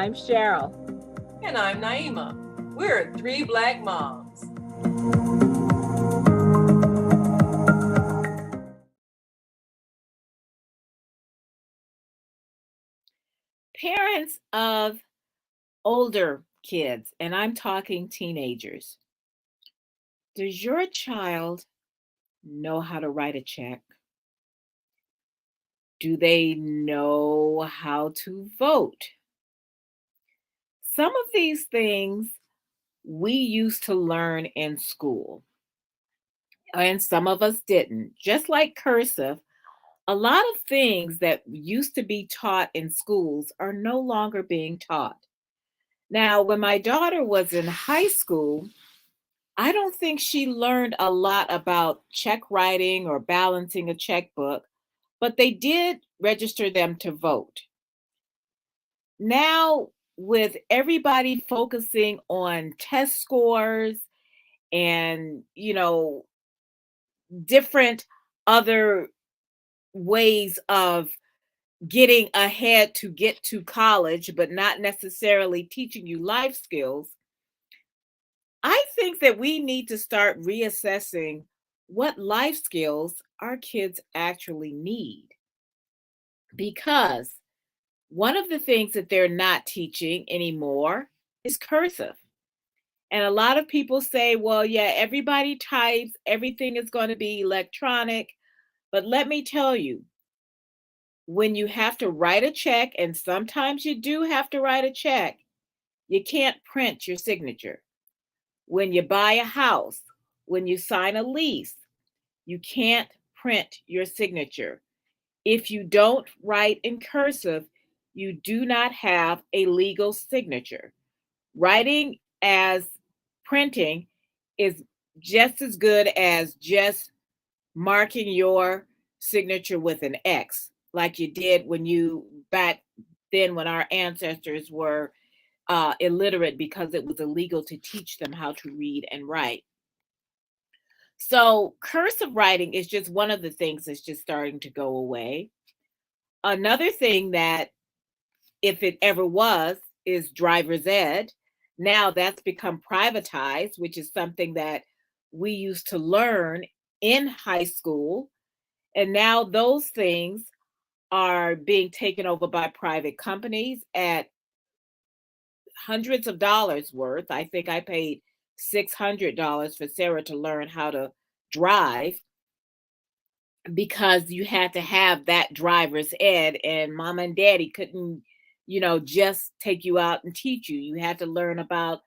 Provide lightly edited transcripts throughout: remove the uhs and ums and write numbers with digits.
I'm Cheryl. And I'm Naima. We're three Black moms. Parents of older kids, and I'm talking teenagers. Does your child know how to write a check? Do they know how to vote? Some of these things we used to learn in school, and some of us didn't. Just like cursive, a lot of things that used to be taught in schools are no longer being taught. Now, when my daughter was in high school, I don't think she learned a lot about check writing or balancing a checkbook, but they did register them to vote. Now, with everybody focusing on test scores and, different other ways of getting ahead to get to college, but not necessarily teaching you life skills, I think that we need to start reassessing what life skills our kids actually need. Because one of the things that they're not teaching anymore is cursive. And a lot of people say, well, yeah, everybody types, everything is going to be electronic. But let me tell you, when you have to write a check, and sometimes you do have to write a check, you can't print your signature. When you buy a house, when you sign a lease, you can't print your signature. If you don't write in cursive, you do not have a legal signature. Writing as printing is just as good as just marking your signature with an X, like you did when you back then when our ancestors were illiterate because it was illegal to teach them how to read and write. So cursive writing is just one of the things that's just starting to go away. Another thing that, if it ever was, is driver's ed. Now that's become privatized, which is something that we used to learn in high school. And now those things are being taken over by private companies at hundreds of dollars worth. I think I paid $600 for Sarah to learn how to drive because you had to have that driver's ed, and mom and daddy couldn't, just take you out and teach you. You had to learn about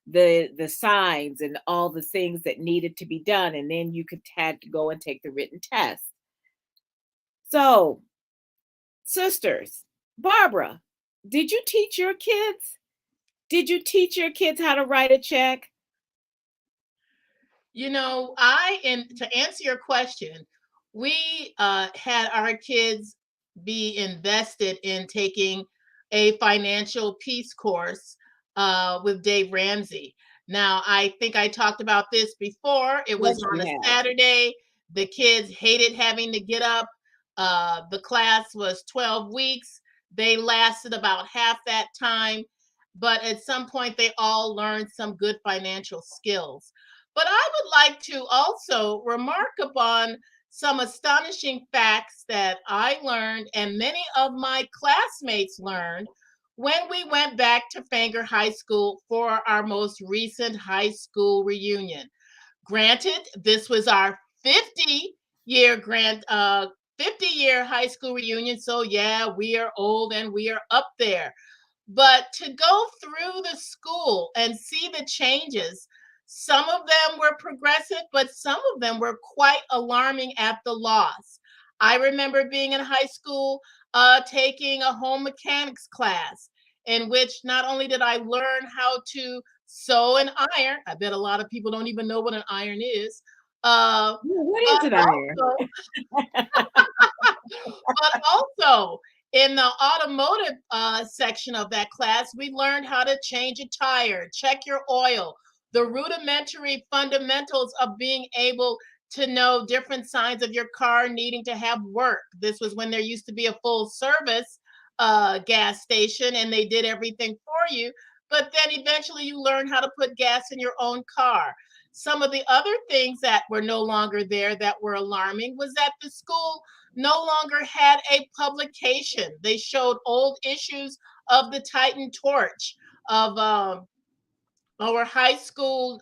the signs and all the things that needed to be done, and then you could had to go and take the written test. So, sisters, Barbara, did you teach your kids? Did you teach your kids how to write a check? To answer your question, we had our kids be invested in taking a financial peace course with Dave Ramsey. Now, I think I talked about this before. It was Yes, on you a have. Saturday. The kids hated having to get up. The class was 12 weeks. They lasted about half that time, but at some point, they all learned some good financial skills. But I would like to also remark upon some astonishing facts that I learned and many of my classmates learned when we went back to Fanger High School for our most recent high school reunion. Granted, this was our 50-year high school reunion, so yeah, we are old and we are up there. But to go through the school and see the changes, some of them were progressive, but some of them were quite alarming at the loss. I remember being in high school, taking a home mechanics class in which not only did I learn how to sew and iron, I bet a lot of people don't even know what an iron is. What But is it, iron? also, but also in the automotive section of that class, we learned how to change a tire, check your oil, the rudimentary fundamentals of being able to know different signs of your car needing to have work. This was when there used to be a full service gas station and they did everything for you. But then eventually you learn how to put gas in your own car. Some of the other things that were no longer there that were alarming was that the school no longer had a publication. They showed old issues of the Titan Torch, of our high school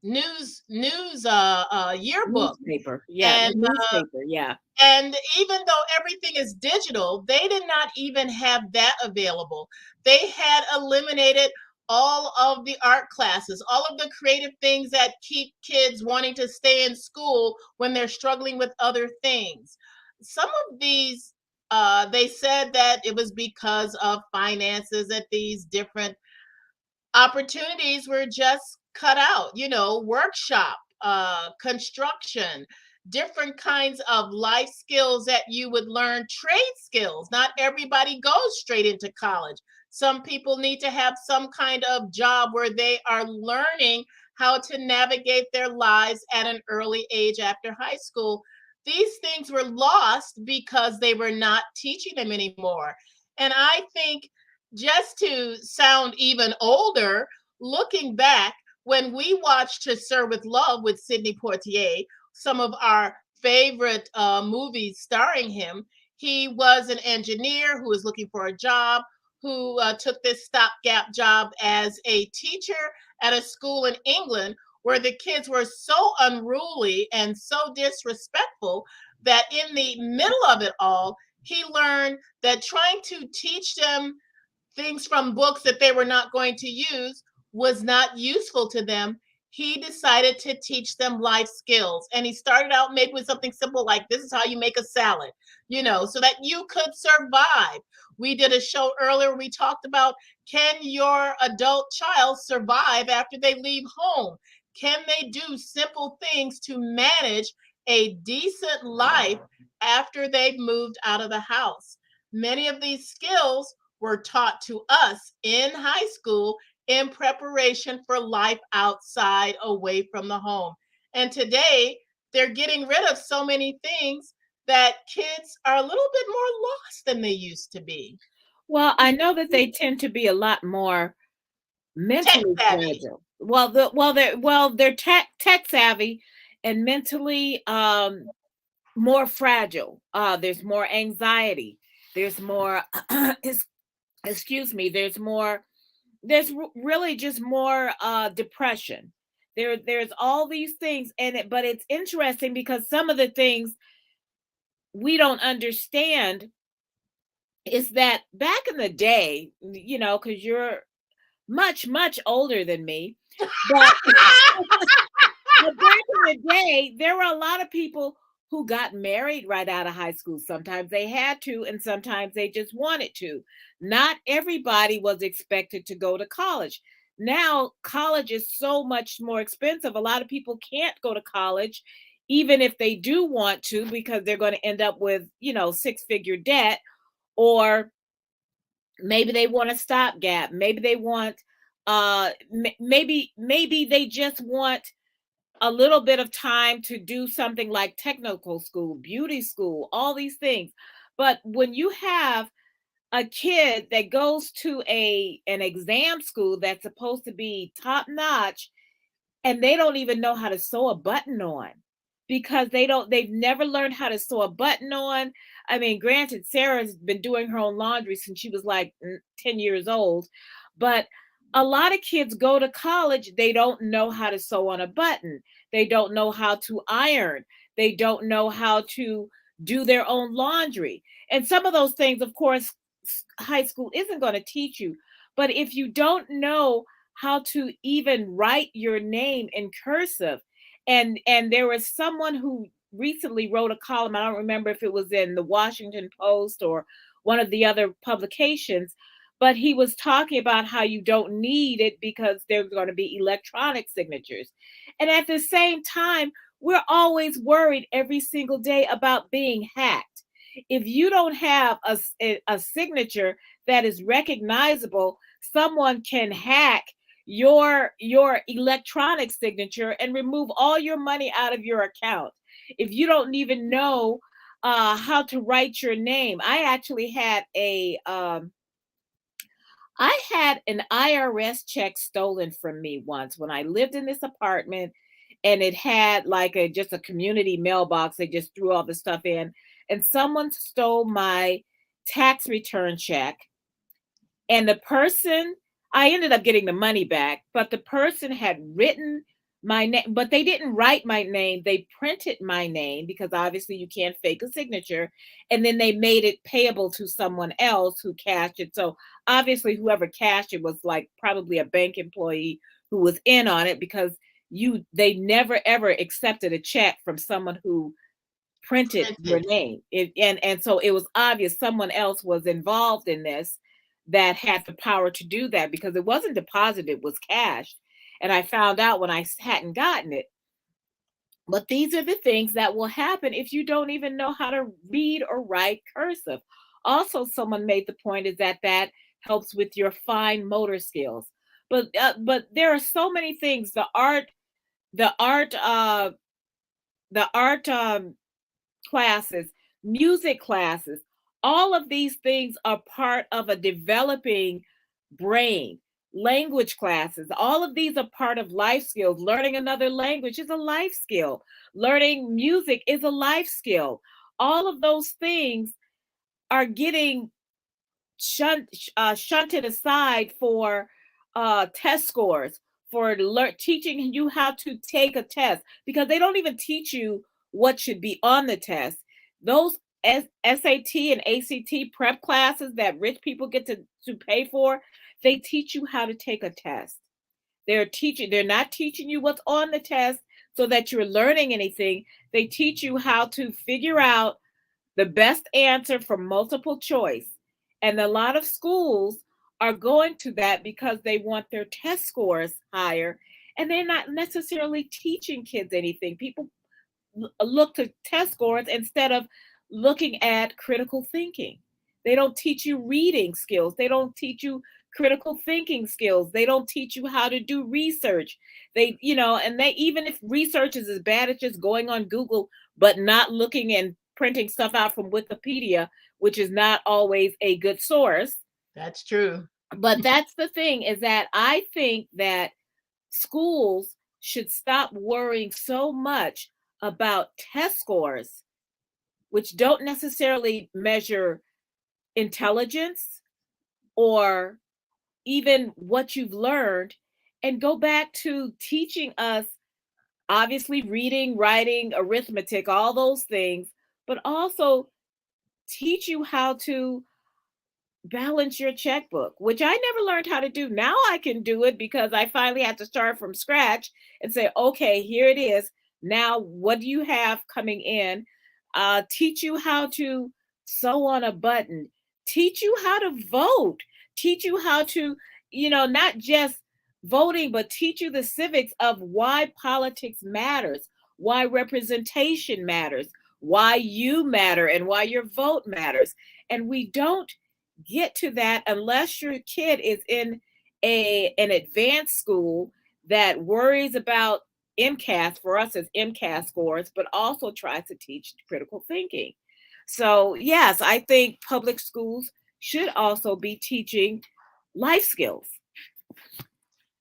yearbook, Newspaper. Yeah, the and newspaper. Yeah. and even though everything is digital, they did not even have that available. They had eliminated all of the art classes, all of the creative things that keep kids wanting to stay in school when they're struggling with other things. Some of these, they said that it was because of finances at these different opportunities were just cut out, workshop, construction, different kinds of life skills that you would learn, trade skills. Not everybody goes straight into college. Some people need to have some kind of job where they are learning how to navigate their lives at an early age after high school. These things were lost because they were not teaching them anymore. And I think, just to sound even older, looking back, when we watched To Sir with Love with Sidney Poitier, some of our favorite movies starring him, he was an engineer who was looking for a job, who took this stopgap job as a teacher at a school in England where the kids were so unruly and so disrespectful that in the middle of it all, he learned that trying to teach them things from books that they were not going to use was not useful to them. He decided to teach them life skills. And he started out maybe with something simple like, this is how you make a salad, so that you could survive. We did a show earlier. We talked about, can your adult child survive after they leave home? Can they do simple things to manage a decent life after they've moved out of the house? Many of these skills were taught to us in high school in preparation for life outside, away from the home. And today, they're getting rid of so many things that kids are a little bit more lost than they used to be. Well, I know that they tend to be a lot more Tech mentally savvy. fragile. They're tech savvy and mentally more fragile. There's more anxiety. There's more excuse me, really just more depression. There's all these things, but it's interesting because some of the things we don't understand is that back in the day, because you're much older than me, but but back in the day, there were a lot of people who got married right out of high school. Sometimes they had to, and sometimes they just wanted to. Not everybody was expected to go to college. Now, college is so much more expensive. A lot of people can't go to college, even if they do want to, because they're going to end up with, six-figure debt, or maybe they want a stopgap. Maybe they want, maybe they just want a little bit of time to do something like technical school, beauty school, all these things. But when you have a kid that goes to an exam school that's supposed to be top notch, and they don't even know how to sew a button on, because they've never learned how to sew a button on. I mean, granted, Sarah's been doing her own laundry since she was like 10 years old, but a lot of kids go to college, they don't know how to sew on a button. They don't know how to iron. They don't know how to do their own laundry. And some of those things, of course, high school isn't going to teach you. But if you don't know how to even write your name in cursive, and there was someone who recently wrote a column, I don't remember if it was in the Washington Post or one of the other publications, but he was talking about how you don't need it because there's going to be electronic signatures. And at the same time, we're always worried every single day about being hacked. If you don't have a signature that is recognizable, someone can hack your electronic signature and remove all your money out of your account. If you don't even know how to write your name. I had an IRS check stolen from me once when I lived in this apartment, and it had like a just a community mailbox. They just threw all the stuff in, and someone stole my tax return check. And the person, I ended up getting the money back, but the person had written my name, but they didn't write my name. They printed my name because obviously you can't fake a signature. And then they made it payable to someone else who cashed it. So obviously, whoever cashed it was like probably a bank employee who was in on it, because they never ever accepted a check from someone who printed your Printed. name. And so it was obvious someone else was involved in this, that had the power to do that, because it wasn't deposited, it was cashed. And I found out when I hadn't gotten it. But these are the things that will happen if you don't even know how to read or write cursive. Also, someone made the point is that helps with your fine motor skills. But there are so many things. The art, the art classes, music classes, all of these things are part of a developing brain. Language classes, all of these are part of life skills. Learning another language is a life skill. Learning music is a life skill. All of those things are getting shunted aside for test scores, for teaching you how to take a test, because they don't even teach you what should be on the test. Those SAT and ACT prep classes that rich people get to pay for, they teach you how to take a test. They're not teaching you what's on the test so that you're learning anything. They teach you how to figure out the best answer for multiple choice. And a lot of schools are going to that because they want their test scores higher, and they're not necessarily teaching kids anything. People look to test scores instead of looking at critical thinking. They don't teach you reading skills. They don't teach you critical thinking skills. They don't teach you how to do research. And they, even if research is as bad as just going on Google, but not looking and printing stuff out from Wikipedia, which is not always a good source. That's true. But that's the thing, is that I think that schools should stop worrying so much about test scores, which don't necessarily measure intelligence or even what you've learned, and go back to teaching us, obviously, reading, writing, arithmetic, all those things, but also teach you how to balance your checkbook, which I never learned how to do. Now I can do it because I finally had to start from scratch and say, okay, here it is. Now, what do you have coming in? Teach you how to sew on a button, teach you how to vote, teach you how to, not just voting, but teach you the civics of why politics matters, why representation matters, why you matter, and why your vote matters. And we don't get to that unless your kid is in an advanced school that worries about MCAS, for us as MCAS scores, but also tries to teach critical thinking. So yes, I think public schools should also be teaching life skills.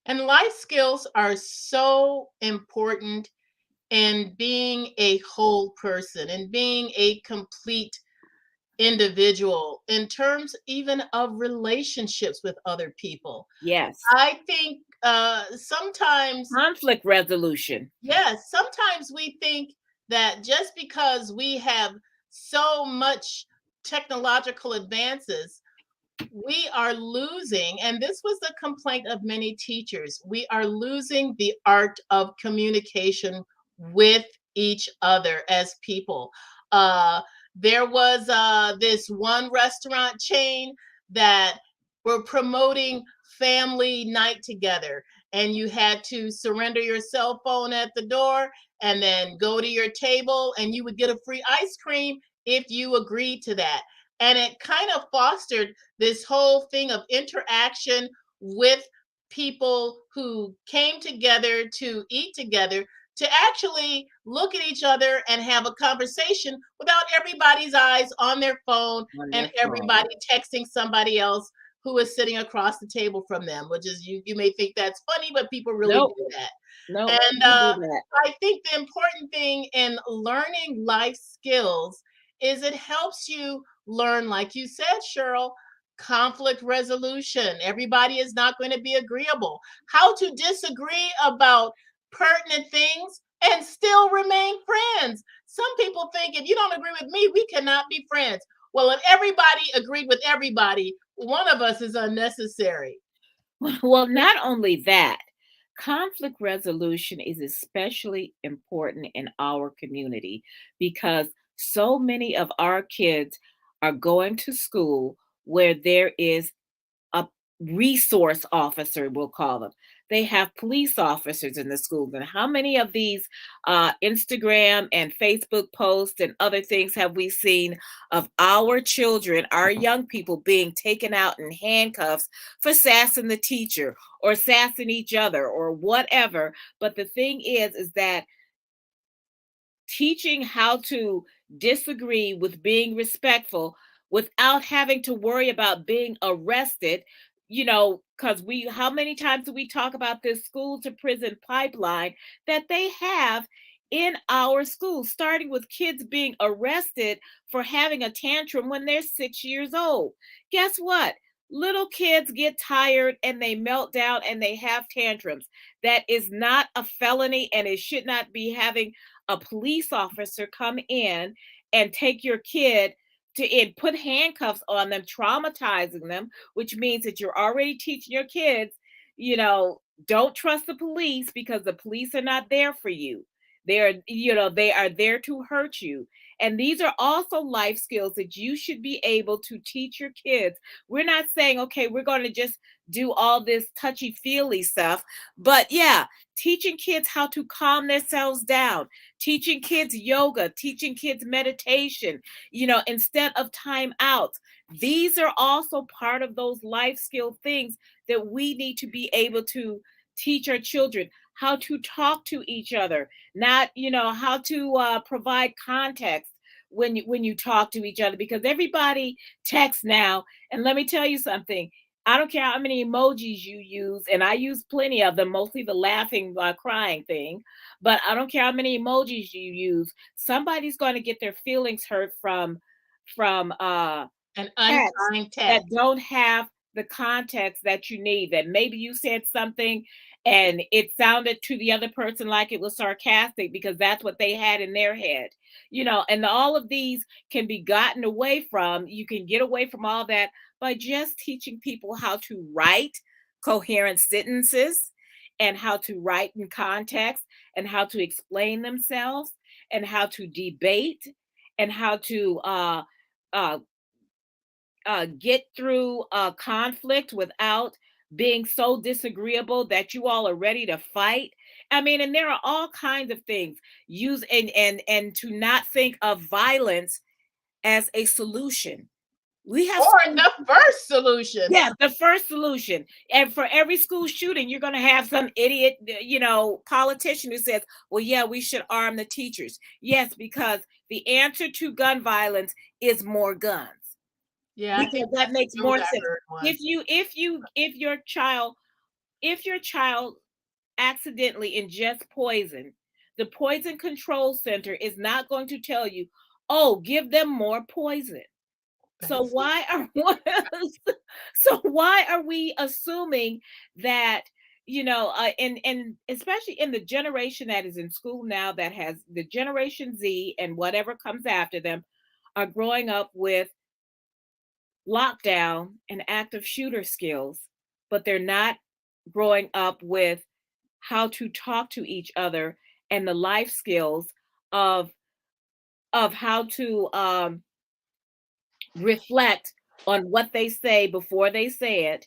And life skills are so important in being a whole person and being a complete individual in terms even of relationships with other people. Yes. I think sometimes, Conflict resolution. yes, sometimes we think that just because we have so much technological advances, we are losing, and this was the complaint of many teachers, we are losing the art of communication with each other as people. There was this one restaurant chain that were promoting family night together, and you had to surrender your cell phone at the door and then go to your table, and you would get a free ice cream if you agreed to that. And it kind of fostered this whole thing of interaction with people who came together to eat together, to actually look at each other and have a conversation without everybody's eyes on their phone On and their phone. everybody texting somebody else who is sitting across the table from them, which is you may think that's funny, but people really Nope, do that. nope, And people do that. I think the important thing in learning life skills is it helps you learn, like you said, Cheryl, conflict resolution. Everybody is not going to be agreeable. How to disagree about pertinent things and still remain friends. Some people think if you don't agree with me, we cannot be friends. Well, if everybody agreed with everybody, one of us is unnecessary. Well, not only that, conflict resolution is especially important in our community because so many of our kids are going to school where there is a resource officer, we'll call them. They have police officers in the schools. And how many of these Instagram and Facebook posts and other things have we seen of our children, our young people being taken out in handcuffs for sassing the teacher or sassing each other or whatever? But the thing is that teaching how to disagree with being respectful without having to worry about being arrested, because how many times do we talk about this school to prison pipeline that they have in our schools, starting with kids being arrested for having a tantrum when they're 6 years old? Guess what? Little kids get tired and they melt down and they have tantrums. That is not a felony, and it should not be having a police officer come in and take your kid to and put handcuffs on them, traumatizing them, which means that you're already teaching your kids, don't trust the police because the police are not there for you. They are there to hurt you. And these are also life skills that you should be able to teach your kids. We're not saying, okay, we're going to just do all this touchy feely stuff, but yeah, teaching kids how to calm themselves down, teaching kids yoga, teaching kids meditation, instead of timeouts. These are also part of those life skill things that we need to be able to teach our children how to talk to each other, not, how to provide context when you talk to each other, because everybody texts now. And let me tell you something. I don't care how many emojis you use, and I use plenty of them, mostly the laughing, crying thing. But I don't care how many emojis you use. Somebody's going to get their feelings hurt from An texts unkind that text. don't have the context that you need. That maybe you said something and it sounded to the other person like it was sarcastic because that's what they had in their head. And all of these can be gotten away from. You can get away from all that by just teaching people how to write coherent sentences and how to write in context and how to explain themselves and how to debate and how to uh, get through a conflict without being so disagreeable that you all are ready to fight. I mean, and there are all kinds of things. Use and to not think of violence as a solution. We have Or schools. the first solution. Yeah, the first solution. And for every school shooting, you're going to have some idiot, politician who says, well, yeah, we should arm the teachers. Yes, because the answer to gun violence is more guns, Yeah, I because think that that's makes true. more I sense. heard one. If your child accidentally ingests poison, the poison control center is not going to tell you, oh, give them more poison. So That's why are so why are we assuming that, and especially in the generation that is in school now, that has the Generation Z and whatever comes after them, are growing up with lockdown and active shooter skills, but they're not growing up with how to talk to each other and the life skills of how to reflect on what they say before they say it,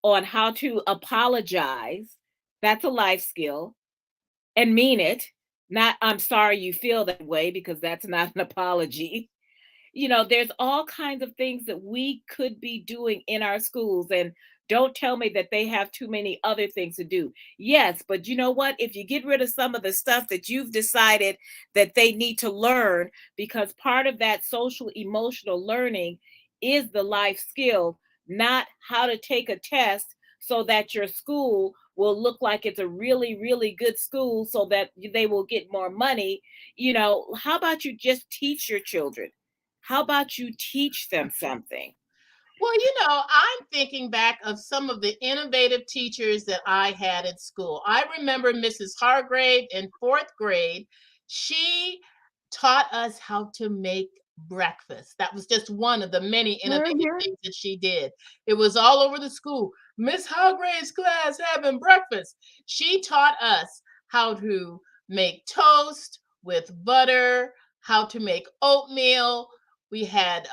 on how to apologize. That's a life skill, and mean it. Not, I'm sorry you feel that way, because that's not an apology. There's all kinds of things that we could be doing in our schools. And Don't tell me that they have too many other things to do. Yes, but you know what? If you get rid of some of the stuff that you've decided that they need to learn, because part of that social emotional learning is the life skill, not how to take a test so that your school will look like it's a really, really good school so that they will get more money. How about you just teach your children? How about you teach them something? Well, I'm thinking back of some of the innovative teachers that I had at school. I remember Mrs. Hargrave in fourth grade. She taught us how to make breakfast. That was just one of the many innovative Mhm. things that she did. It was all over the school. Miss Hargrave's class having breakfast. She taught us how to make toast with butter, how to make oatmeal. We had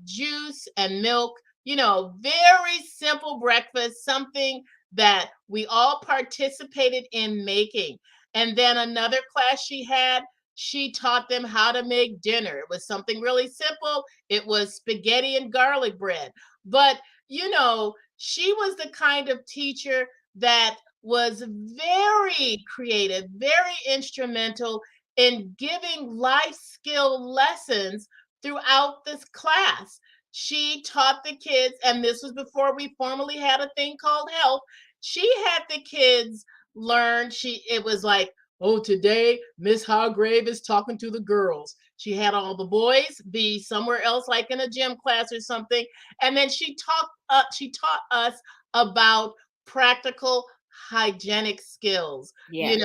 juice and milk, very simple breakfast, something that we all participated in making. And then another class she had, she taught them how to make dinner. It was something really simple. It was spaghetti and garlic bread. But, she was the kind of teacher that was very creative, very instrumental in giving life skill lessons throughout this class. She taught the kids, and this was before we formally had a thing called health. She had the kids learn. It was like, oh, today Miss Hargrave is talking to the girls. She had all the boys be somewhere else, like in a gym class or something, and then she taught us about practical hygienic skills. Yes.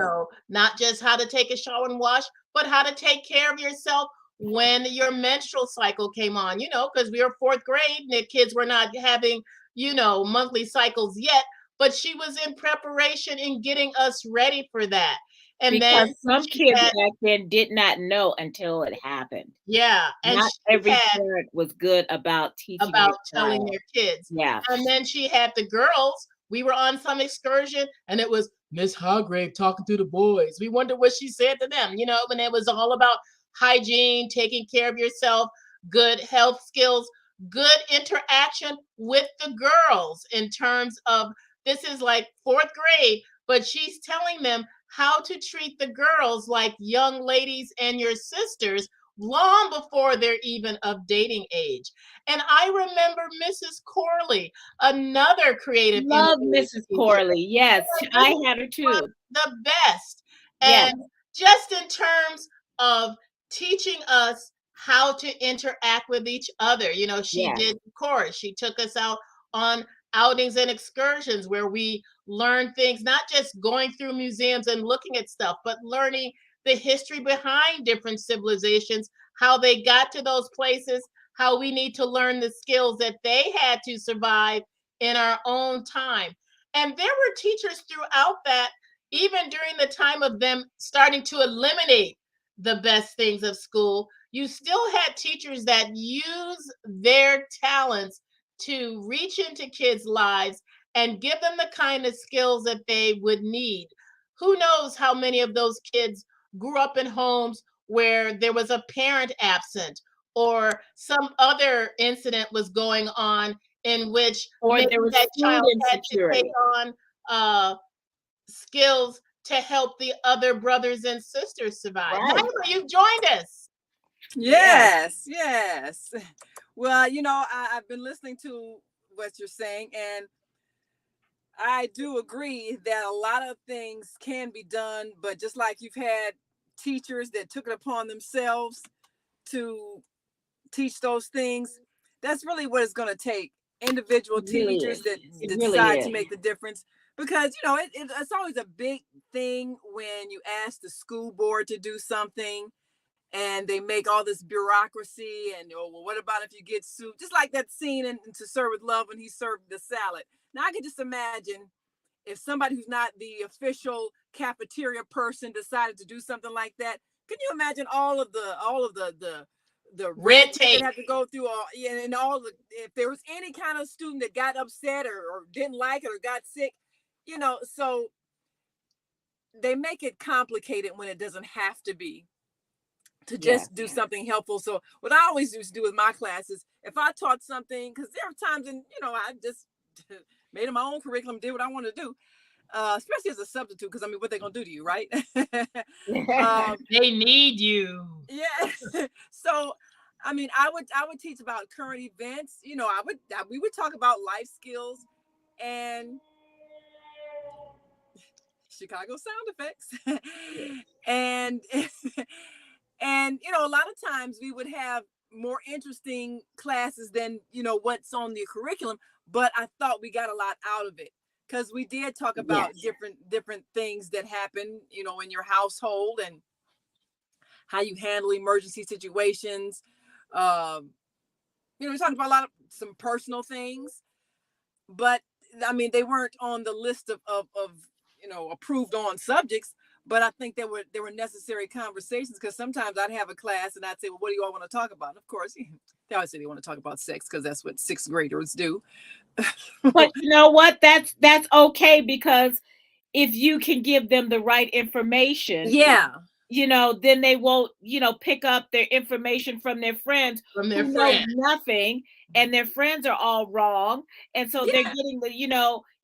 Not just how to take a shower and wash, but how to take care of yourself when your menstrual cycle came on, because we were fourth grade and the kids were not having, monthly cycles yet, but she was in preparation in getting us ready for that. And then Because some she kids had, back then did not know until it happened. yeah, and Not she every had parent was good about teaching about their telling child. their kids. Yeah. And then she had the girls. We were on some excursion and it was Miss Hargrave talking to the boys. We wondered what she said to them, and it was all about hygiene, taking care of yourself, good health skills, good interaction with the girls in terms of this is like fourth grade, but she's telling them how to treat the girls like young ladies and your sisters long before they're even of dating age. And I remember Mrs. Corley, another creative, Love innovative Mrs. teacher. Corley. Yes, Mrs. I had her was too. the best. Yes, And just in terms of teaching us how to interact with each other, she yes. did chorus. She took us out on outings and excursions where we learned things, not just going through museums and looking at stuff, but learning the history behind different civilizations, how they got to those places, how we need to learn the skills that they had to survive in our own time. And there were teachers throughout that, even during the time of them starting to eliminate the best things of school, you still had teachers that use their talents to reach into kids' lives and give them the kind of skills that they would need. Who knows how many of those kids grew up in homes where there was a parent absent or some other incident was going on in which Or maybe there was that food child had to take insecurity. on uh, skills to help the other brothers and sisters survive. Right. Naima, you've joined us. Yes. Yes, yes. Well, I've been listening to what you're saying, and I do agree that a lot of things can be done, but just like you've had teachers that took it upon themselves to teach those things, that's really what it's going to take. Individual It really teachers is. It that really decide to is. make the difference, because it's always a big thing when you ask the school board to do something and they make all this bureaucracy and, oh, well, what about if you get sued? Just like that scene in To Serve with Love when he served the salad. Now I can just imagine if somebody who's not the official cafeteria person decided to do something like that. Can you imagine all of the red Red tape that tape. had to go through all, and all the, if there was any kind of student that got upset or didn't like it or got sick, so they make it complicated when it doesn't have to be, to Yes. just do something helpful. So what I always used to do with my classes, if I taught something, because there are times, and I just made my own curriculum, did what I wanted to do, especially as a substitute, because I mean, what they gonna do to you, right? They need you. Yeah. So, I mean, I would teach about current events. You know, we would talk about life skills and Chicago sound effects, and and you know, a lot of times we would have more interesting classes than what's on the curriculum. But I thought we got a lot out of it because we did talk about Yes. different things that happen, in your household and how you handle emergency situations. Um, we talked about some personal things, but I mean, they weren't on the list of approved on subjects. But I think there were necessary conversations because sometimes I'd have a class and I'd say, well, what do you all want to talk about? And of course, they always say they want to talk about sex because that's what sixth graders do. But you know what? That's okay, because if you can give them the right information, Yeah. then they won't, pick up their information from their friends From their who know friends. nothing, and their friends are all wrong. And so they're Yeah. getting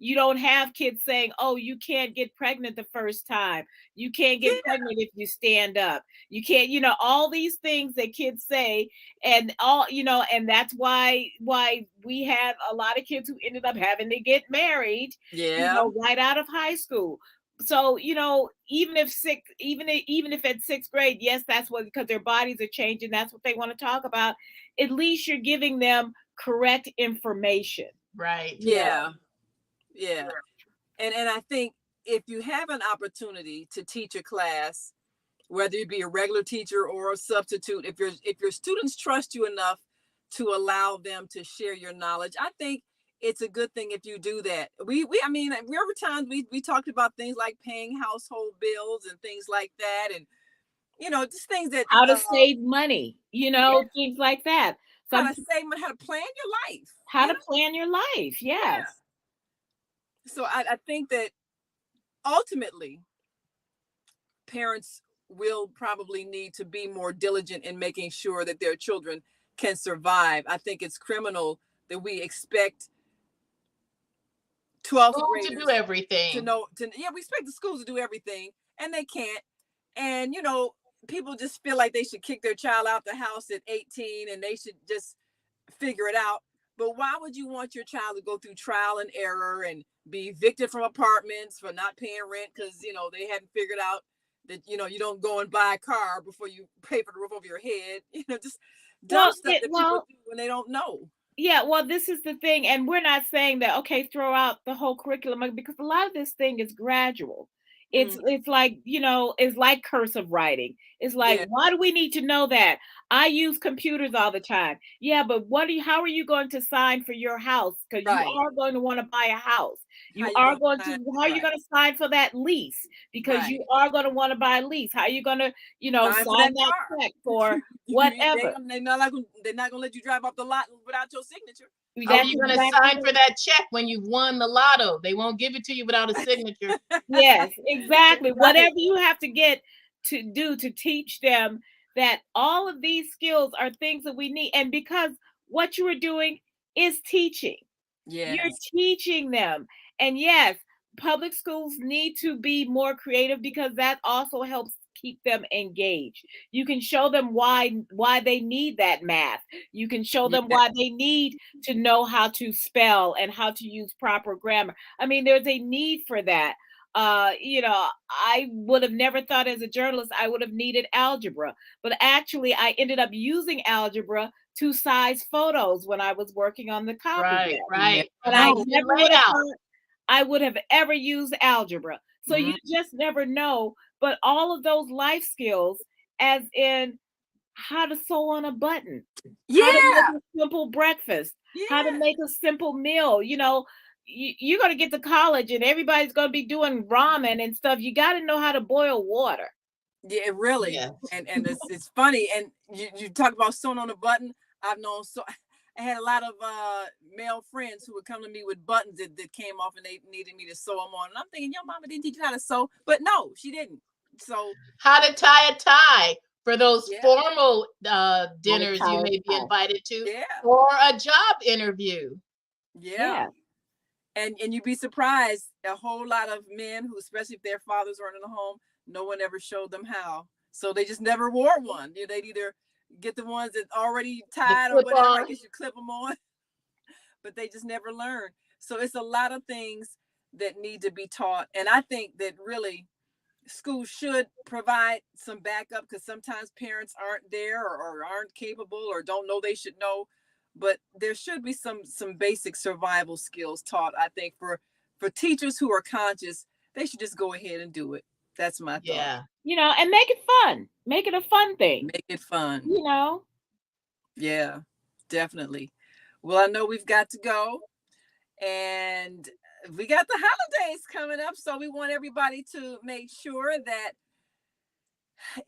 you don't have kids saying, oh, you can't get pregnant the first time. You can't get pregnant if you stand up. You can't, all these things that kids say, and and that's why we have a lot of kids who ended up having to get married, Yeah. right out of high school. So even if at sixth grade, yes, that's what, because their bodies are changing, that's what they want to talk about. At least you're giving them correct information. Right. Yeah. Yeah. And I think if you have an opportunity to teach a class, whether you be a regular teacher or a substitute, if your students trust you enough to allow them to share your knowledge, I think it's a good thing if you do that. I mean, there were times we talked about things like paying household bills and things like that, and just things that How to save money, things like that. how to save money, how to plan your life, how to plan your life. Yes. Yeah. So I think that ultimately parents will probably need to be more diligent in making sure that their children can survive. I think it's criminal that we expect 12th graders to do everything. We expect the schools to do everything, and they can't. And people just feel like they should kick their child out the house at 18 and they should just figure it out. But why would you want your child to go through trial and error and be evicted from apartments for not paying rent because they hadn't figured out that you don't go and buy a car before you pay for the roof over your head? Just dumb stuff that people do when they don't know. Yeah, well, this is the thing, and we're not saying that, okay, throw out the whole curriculum, because a lot of this thing is gradual. It's like, it's like cursive writing. It's like, why do we need to know that? I use computers all the time. Yeah, but how are you going to sign for your house? Because you are going to want to buy a house. How are you going to sign for that lease? Because you are going to want to buy a lease. How are you going to, sign that check for whatever? They're not going to let you drive off the lot without your signature. How are you going to sign for that check when you've won the lotto? They won't give it to you without a signature. Yes, exactly. Whatever you have to get to do to teach them that all of these skills are things that we need. And because what you are doing is teaching. Yes. You're teaching them. And yes, public schools need to be more creative, because that also helps keep them engaged. You can show them why they need that math. You can show them why they need to know how to spell and how to use proper grammar. I mean, there's a need for that. I would have never thought as a journalist I would have needed algebra, but actually I ended up using algebra to size photos when I was working on the copy. Right. And I never would have thought I would have ever used algebra. So you just never know. But all of those life skills, as in how to sew on a button, how to make a simple breakfast, how to make a simple meal. You're going to get to college and everybody's going to be doing ramen and stuff. You got to know how to boil water. Yeah, really. Yes. And it's funny. And you talk about sewing on a button. I had a lot of male friends who would come to me with buttons that came off and they needed me to sew them on. And I'm thinking, your mama didn't teach you how to sew. But no, she didn't. So how to tie a tie for those formal dinners you may be invited to, or a job interview. Yeah. and you'd be surprised, a whole lot of men who, especially if their fathers weren't in the home, no one ever showed them how. So they just never wore one. They'd either get the ones that already tied or whatever, I guess you clip them on, but they just never learn. So it's a lot of things that need to be taught. And I think that really schools should provide some backup, because sometimes parents aren't there or aren't capable or don't know they should know. But there should be some basic survival skills taught. I think for teachers who are conscious, they should just go ahead and do it. That's my thought. Yeah. And make it fun. Make it a fun thing. Make it fun. Yeah, definitely. Well, I know we've got to go, and we got the holidays coming up, so we want everybody to make sure that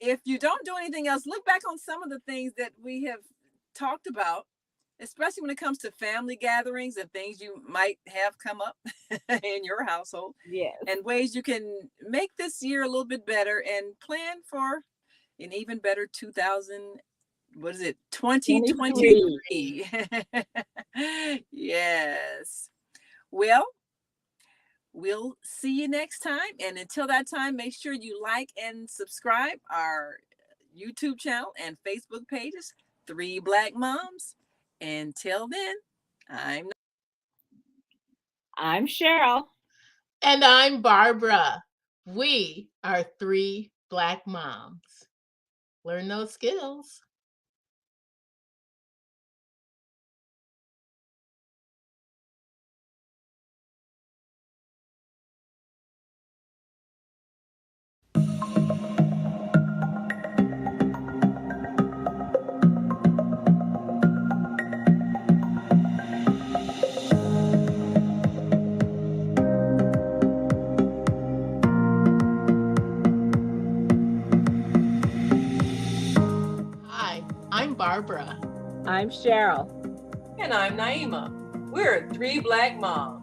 if you don't do anything else, look back on some of the things that we have talked about, especially when it comes to family gatherings and things you might have come up in your household. yes. And ways you can make this year a little bit better and plan for an even better 2023. Yes. Well, we'll see you next time. And until that time, make sure you like and subscribe our YouTube channel and Facebook pages, 3 Black Moms. Until then, I'm Cheryl. And I'm Barbara. We are 3 Black moms. Learn those skills. Hi, I'm Barbara. I'm Cheryl. And I'm Naima. We're 3 Black Moms.